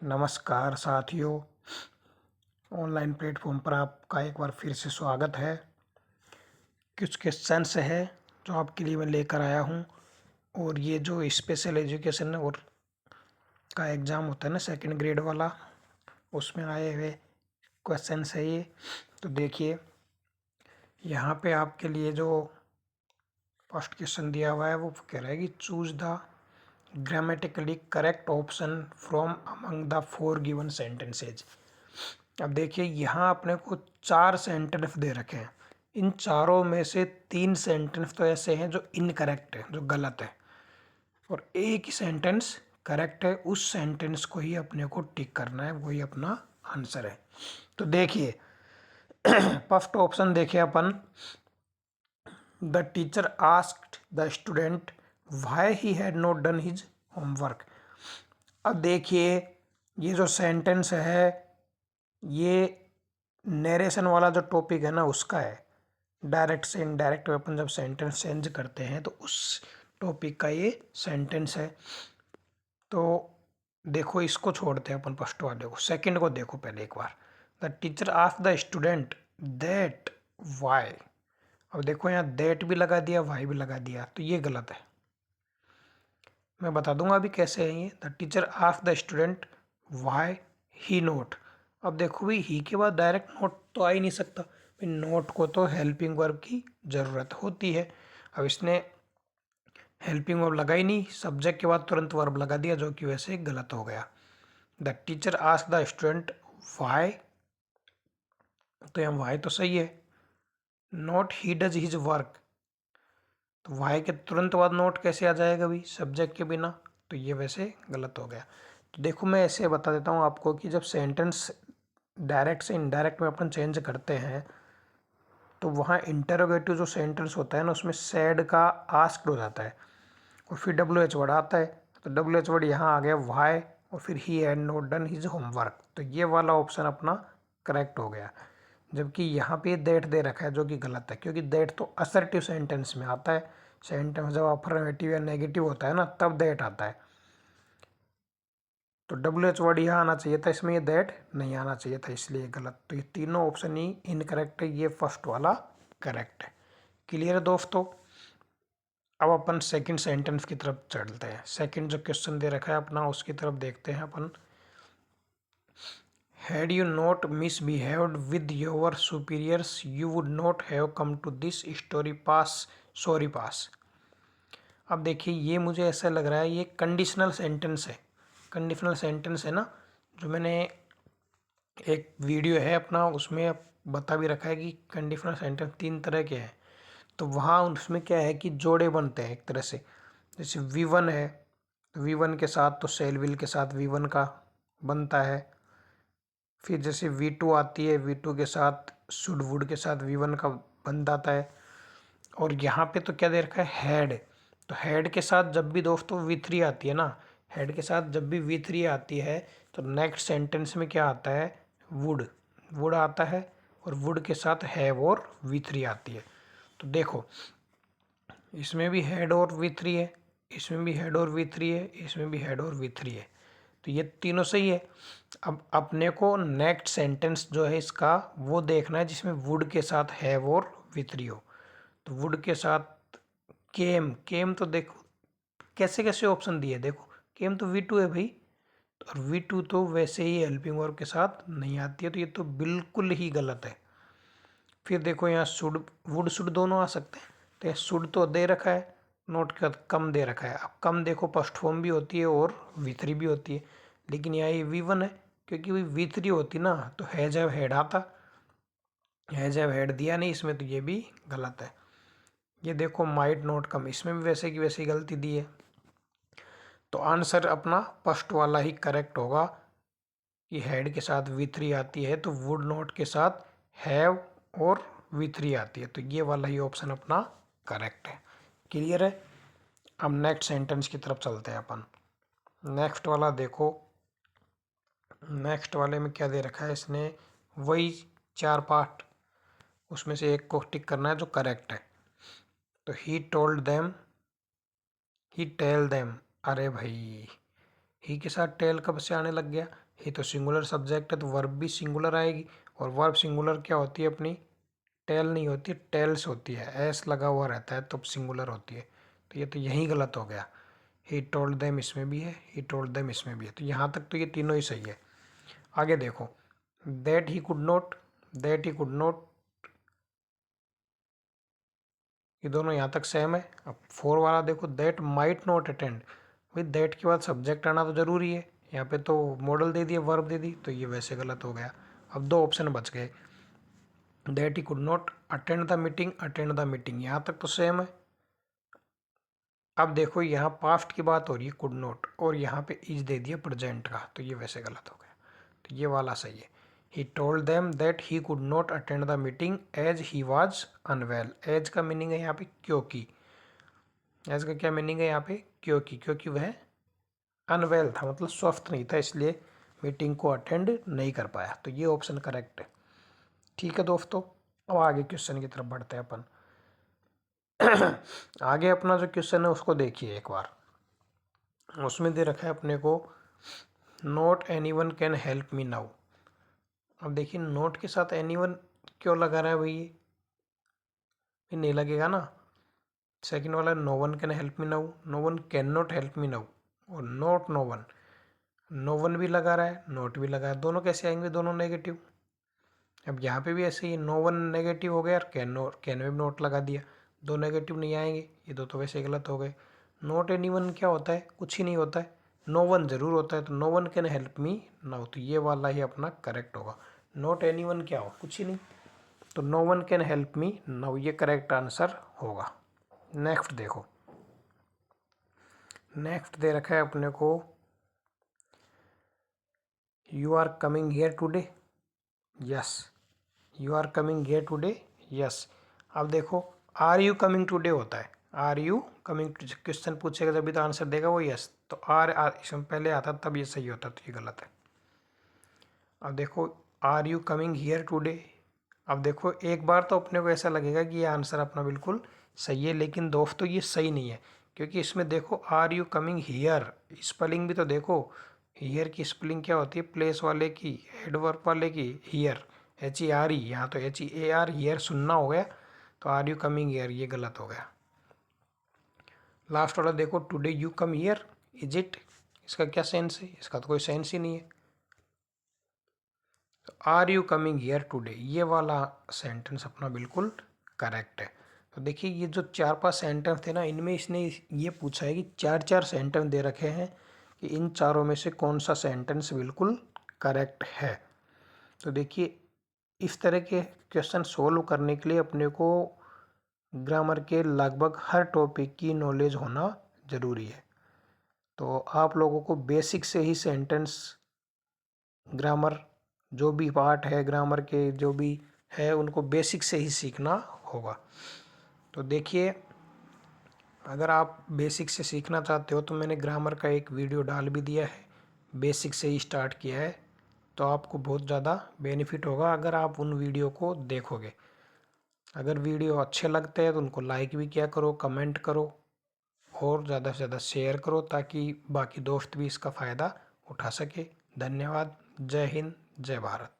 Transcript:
नमस्कार साथियों, online platform पर आपका एक बार फिर से स्वागत है। कुछ क्वेश्चंस है जो आपके लिए मैं लेकर आया हूँ। और ये जो स्पेशल एजुकेशन और का एग्ज़ाम होता है ना, सेकंड ग्रेड वाला, उसमें आए हुए क्वेश्चंस है ये। तो देखिए, यहाँ पे आपके लिए जो फर्स्ट क्वेश्चन दिया हुआ है वो कह रहा है कि choose the grammatically correct option from among the four given sentences. अब देखिए, यहाँ अपने को 4 सेंटेंस दे रखे हैं। इन चारों में से 3 सेंटेंस तो ऐसे हैं जो इनकरेक्ट है, जो गलत है, और एक ही सेंटेंस करेक्ट है। उस सेंटेंस को ही अपने को टिक करना है, वही अपना आंसर है। तो देखिए, फर्स्ट ऑप्शन देखिए अपन, the teacher asked the student why he had not done his homework. अब देखिए, ये जो सेंटेंस है ये नरेशन वाला जो टॉपिक है ना उसका है। डायरेक्ट से इनडायरेक्ट में अपन जब सेंटेंस चेंज करते हैं तो उस टॉपिक का ये सेंटेंस है। तो देखो, इसको छोड़ते हैं अपन फर्स्ट वाले को, सेकंड को देखो पहले एक बार। The teacher asked the student that why. अब देखो, यहाँ दैट भी लगा दिया, वाई भी लगा दिया, तो ये गलत है। मैं बता दूंगा अभी कैसे है ये। The teacher asked the student why he note. अब देखो भाई, ही के बाद डायरेक्ट नोट तो आ ही नहीं सकता भाई, नोट को तो हेल्पिंग वर्ब की ज़रूरत होती है। अब इसने हेल्पिंग वर्ब लगा ही नहीं, सब्जेक्ट के बाद तुरंत वर्ब लगा दिया, जो कि वैसे गलत हो गया। The teacher ask the student why, तो यहाँ वाई तो सही है। Not he does his work, तो वाई के तुरंत बाद नोट कैसे आ जाएगा भाई सब्जेक्ट के बिना, तो ये वैसे गलत हो गया। तो देखो, मैं ऐसे बता देता हूँ आपको कि जब सेंटेंस डायरेक्ट से इनडायरेक्ट में अपन चेंज करते हैं तो वहाँ इंटरोगेटिव जो सेंटेंस होता है ना, उसमें सैड का आस्क्ड हो जाता है और फिर डब्ल्यू एच वर्ड आता है। तो डब्ल्यू एच वर्ड यहाँ आ गया वाई, और फिर ही had not done his homework, तो ये वाला ऑप्शन अपना करेक्ट हो गया। जबकि यहाँ पे दैट दे रखा है, जो कि गलत है, क्योंकि दैट तो असर्टिव सेंटेंस में आता है। सेंटेंस जब अफर्मेटिव या नेगेटिव होता है ना, तब दैट आता है। तो डब्ल्यू एच वर्ड यहाँ आना चाहिए था, इसमें ये दैट नहीं आना चाहिए था, इसलिए गलत। तो ये तीनों ऑप्शन ही इनकरेक्ट है, ये फर्स्ट वाला करेक्ट है। क्लियर है दोस्तों? अब अपन सेकंड सेंटेंस की तरफ चलते हैं। सेकंड जो क्वेश्चन दे रखा है अपना, उसकी तरफ देखते हैं अपन। Had you not misbehaved with your superiors you would not have come to this sorry pass sorry pass. अब देखिए, ये मुझे ऐसा लग रहा है ये कंडीशनल सेंटेंस है। कंडीशनल सेंटेंस है ना, जो मैंने एक वीडियो है अपना, उसमें बता भी रखा है कि कंडीशनल सेंटेंस 3 तरह के हैं। तो वहाँ उसमें क्या है कि जोड़े बनते हैं एक तरह से। जैसे V1 है, तो V1 के साथ तो सेल विल के साथ V1 का बनता है। फिर जैसे V2 आती है, V2 के साथ शुड वुड के साथ V1 का बन जाता है। और यहाँ पे तो क्या दे रखा है, हैड। तो हैड के साथ जब भी दोस्तों V3 आती है ना, हैड के साथ जब भी V3 आती है तो नेक्स्ट सेंटेंस में क्या आता है, वुड। वुड आता है, और वुड के साथ हैव और V3 आती है। तो देखो, इसमें भी हेड और V3 है, इसमें भी हेड और V3 है, इसमें भी हेड और V3 है, तो ये तीनों सही है। अब अपने को नेक्स्ट सेंटेंस जो है इसका वो देखना है जिसमें वुड के साथ हैव और V3 हो। तो वुड के साथ केम, केम तो देखो कैसे कैसे ऑप्शन दिए, देखो केम तो V2 है भाई, और V2 तो वैसे ही हेल्पिंग वर्ब के साथ नहीं आती है, तो ये तो बिल्कुल ही गलत है। फिर देखो, यहाँ शुड वुड शुड दोनों आ सकते हैं, तो ये शुड तो दे रखा है, नोट का कम दे रखा है। अब कम देखो, फर्स्ट फॉर्म भी होती है और V3 भी होती है, लेकिन यहाँ ये V1 है, क्योंकि वही V3 होती ना तो हैज हैव हेड आता, हैज हैव हेड दिया नहीं इसमें, तो ये भी गलत है। ये देखो माइट नोट कम, इसमें भी वैसे की वैसी गलती दी है। तो आंसर अपना फर्स्ट वाला ही करेक्ट होगा कि हेड के साथ V3 आती है, तो वुड नोट के साथ हैव और V3 आती है, तो ये वाला ही ऑप्शन अपना करेक्ट है। क्लियर है? अब नेक्स्ट सेंटेंस की तरफ चलते हैं अपन। नेक्स्ट वाला देखो, नेक्स्ट वाले में क्या दे रखा है इसने, वही 4 पार्ट, उसमें से एक को टिक करना है जो करेक्ट है। तो he told them, he tell them, अरे भाई ही के साथ टेल कब से आने लग गया, ही तो सिंगुलर सब्जेक्ट है तो वर्ब भी सिंगुलर आएगी। और वर्ब सिंगुलर क्या होती है अपनी, टेल नहीं होती, टेल्स होती है, एस लगा हुआ रहता है तो सिंगुलर होती है। तो ये तो यही गलत हो गया। ही टोल्ड देम इसमें भी है, ही टोल्ड देम इसमें भी है, तो यहाँ तक तो ये तीनों ही सही है। आगे देखो, that he could not, that he could not, ये दोनों यहाँ तक सेम है। अब 4 वाला देखो, दैट माइट नॉट अटेंड, भाई दैट के बाद सब्जेक्ट आना तो जरूरी है, यहाँ पे तो मॉडल दे दिए, वर्ब दे दी, तो ये वैसे गलत हो गया। अब 2 ऑप्शन बच गए, that he could not attend the meeting, attend the meeting, यहाँ तक तो सेम है। अब देखो यहाँ पास्ट की बात हो रही है, कुड नॉट, और यहाँ पे इज दे दिया प्रेजेंट का, तो ये वैसे गलत हो गया, तो ये वाला सही है। He told them that he could not attend the meeting as he was unwell, as का मीनिंग है यहाँ पे क्योंकि, एज का क्या मीनिंग है यहाँ पे, क्योंकि, क्योंकि वह अनवेल था, मतलब स्वस्थ नहीं था, इसलिए मीटिंग को अटेंड नहीं कर पाया, तो ये ऑप्शन करेक्ट है। ठीक है दोस्तों, अब आगे क्वेश्चन की तरफ बढ़ते हैं अपन। आगे अपना जो क्वेश्चन है उसको देखिए एक बार, उसमें दे रखा है अपने को, not any one can help me now. अब देखिए नोट के साथ एनी वन क्यों लगा रहा है भाई, ये नहीं लगेगा ना। सेकंड वाला no one can help me now, no one can not help me now, और not no one, no one भी लगा रहा है, नोट भी लगा है, दोनों कैसे आएंगे, दोनों नेगेटिव। अब यहाँ पे भी ऐसे ही, नो वन नेगेटिव हो गया और कैन में भी नोट लगा दिया, दो नेगेटिव नहीं आएंगे, ये दो तो वैसे ही गलत हो गए। नॉट एनी वन क्या होता है, कुछ ही नहीं होता है, नो वन जरूर होता है, तो no one can help me now, तो ये वाला ही अपना करेक्ट होगा। नॉट एनी वन क्या हो, कुछ ही नहीं, तो no one can help me now, ये करेक्ट आंसर होगा। नेक्स्ट देखो, नेक्स्ट दे रखा है अपने को, you are coming here today, yes, you are coming here today, yes. अब देखो आर यू कमिंग टुडे होता है, आर यू कमिंग, क्वेश्चन पूछेगा जब भी तो आंसर देगा वो यस, तो आर इसमें पहले आता तब ये सही होता, तो ये गलत है। अब देखो are you coming here today, अब देखो एक बार तो अपने को ऐसा लगेगा कि ये आंसर अपना बिल्कुल सही है, लेकिन दोस्तों ये सही नहीं है, क्योंकि इसमें देखो are you coming here, spelling भी तो देखो, हियर की स्पेलिंग क्या होती है, प्लेस वाले की, एडवर्ब वाले की, here H E R E, यहाँ तो H E A R, here सुनना हो गया, तो आर यू कमिंग हियर ये गलत हो गया। लास्ट वाला देखो, today you come here, is it, इसका क्या सेंस है, इसका तो कोई सेंस ही नहीं है, तो are you coming here today ये वाला सेंटेंस अपना बिल्कुल करेक्ट है। तो देखिए ये जो 4-5 सेंटेंस थे ना, इनमें इसने ये पूछा है कि 4-4 सेंटेंस दे रखे हैं कि इन चारों में से कौन सा सेंटेंस बिल्कुल करेक्ट है। तो देखिए इस तरह के क्वेश्चन सोल्व करने के लिए अपने को ग्रामर के लगभग हर टॉपिक की नॉलेज होना ज़रूरी है। तो आप लोगों को बेसिक से ही सेंटेंस, ग्रामर जो भी पार्ट है ग्रामर के जो भी है उनको बेसिक से ही सीखना होगा। तो देखिए अगर आप बेसिक से सीखना चाहते हो तो मैंने ग्रामर का एक वीडियो डाल भी दिया है, बेसिक से ही स्टार्ट किया है, तो आपको बहुत ज़्यादा बेनिफिट होगा अगर आप उन वीडियो को देखोगे। अगर वीडियो अच्छे लगते हैं तो उनको लाइक भी किया करो, कमेंट करो और ज़्यादा से ज़्यादा शेयर करो ताकि बाकी दोस्त भी इसका फ़ायदा उठा सके। धन्यवाद। जय हिंद, जय भारत।